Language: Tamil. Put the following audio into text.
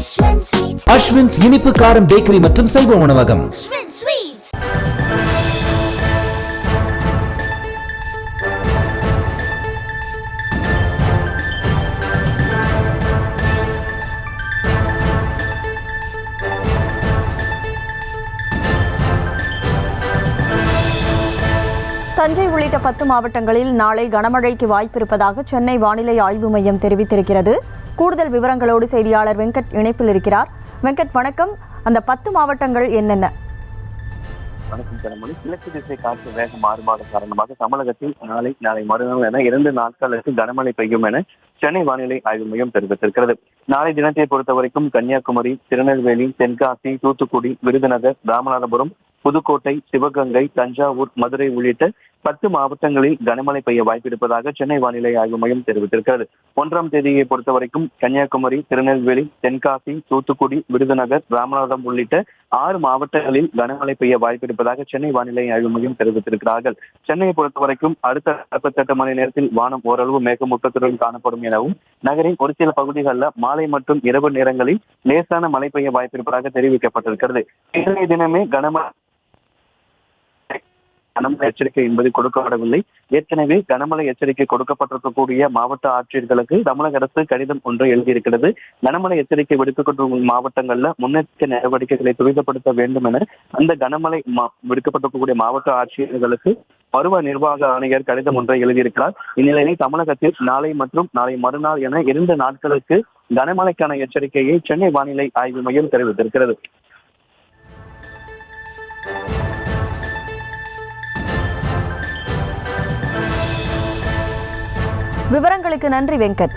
அஸ்வின்ஸ் இனிப்பு காரம் பேக்கரி மற்றும் செல்வ உணவகம். தஞ்சை உள்ளிட்ட 10 மாவட்டங்களில் நாளை கனமழைக்கு வாய்ப்பிருப்பதாக சென்னை வானிலை ஆய்வு மையம் தெரிவித்திருக்கிறது. கூடுதல் விவரங்களோடு செய்தியாளர் வெங்கட் இணைப்பில் இருக்கிறார். வெங்கட், வணக்கம். அந்த 10 மாவட்டங்கள் என்னென்ன? வணக்கம் கனமொழி. கிழக்கு திசை காற்று வேக மாறுபாடு காரணமாக தமிழகத்தில் நாளை மறுநாள் என 2 நாட்களுக்கு கனமழை பெய்யும் என சென்னை வானிலை ஆய்வு மையம் தெரிவித்திருக்கிறது. நாளை தினத்தை பொறுத்தவரைக்கும் கன்னியாகுமரி, திருநெல்வேலி, தென்காசி, தூத்துக்குடி, விருதுநகர், ராமநாதபுரம், புதுக்கோட்டை, சிவகங்கை, தஞ்சாவூர், மதுரை உள்ளிட்ட 10 மாவட்டங்களில் கனமழை பெய்ய வாய்ப்பிருப்பதாக சென்னை வானிலை ஆய்வு மையம் தெரிவித்திருக்கிறது. 1ஆம் தேதியை பொறுத்தவரைக்கும் கன்னியாகுமரி, திருநெல்வேலி, தென்காசி, தூத்துக்குடி, விருதுநகர், ராமநாதபுரம் உள்ளிட்ட 6 மாவட்டங்களில் கனமழை பெய்ய வாய்ப்பிருப்பதாக சென்னை வானிலை ஆய்வு மையம் தெரிவித்திருக்கிறார்கள். சென்னையை பொறுத்தவரைக்கும் அடுத்த 48 மணி நேரத்தில் வானம் ஓரளவு மேகமூட்டத்துடன் காணப்படும் எனவும் நகரின் ஒரு சில பகுதிகளில் மாலை மற்றும் இரவு நேரங்களில் லேசான மழை பெய்ய வாய்ப்பிருப்பதாக தெரிவிக்கப்பட்டிருக்கிறது. இன்றைய தினமே கனமழை எச்சரிக்கை என்பது கொடுக்கப்படவில்லை. ஏற்கனவே கனமழை எச்சரிக்கை கொடுக்கப்பட்டிருக்கக்கூடிய மாவட்ட ஆட்சியர்களுக்கு தமிழக அரசு கடிதம் ஒன்றை எழுதியிருக்கிறது. கனமழை எச்சரிக்கை விடுக்கப்பட்டிருக்கும் மாவட்டங்கள்ல முன்னெச்சரிக்கை நடவடிக்கைகளை துரிதப்படுத்த வேண்டும் என அந்த கனமழை விடுக்கப்பட்டிருக்கக்கூடிய மாவட்ட ஆட்சியர்களுக்கு பருவ நிர்வாக ஆணையர் கடிதம் ஒன்றை எழுதியிருக்கிறார். இந்நிலையில் தமிழகத்தில் நாளை மற்றும் நாளை மறுநாள் என 2 நாட்களுக்கு கனமழைக்கான எச்சரிக்கையை சென்னை வானிலை ஆய்வு மையம் தெரிவித்திருக்கிறது. விவரங்களுக்கு நன்றி வெங்கட்.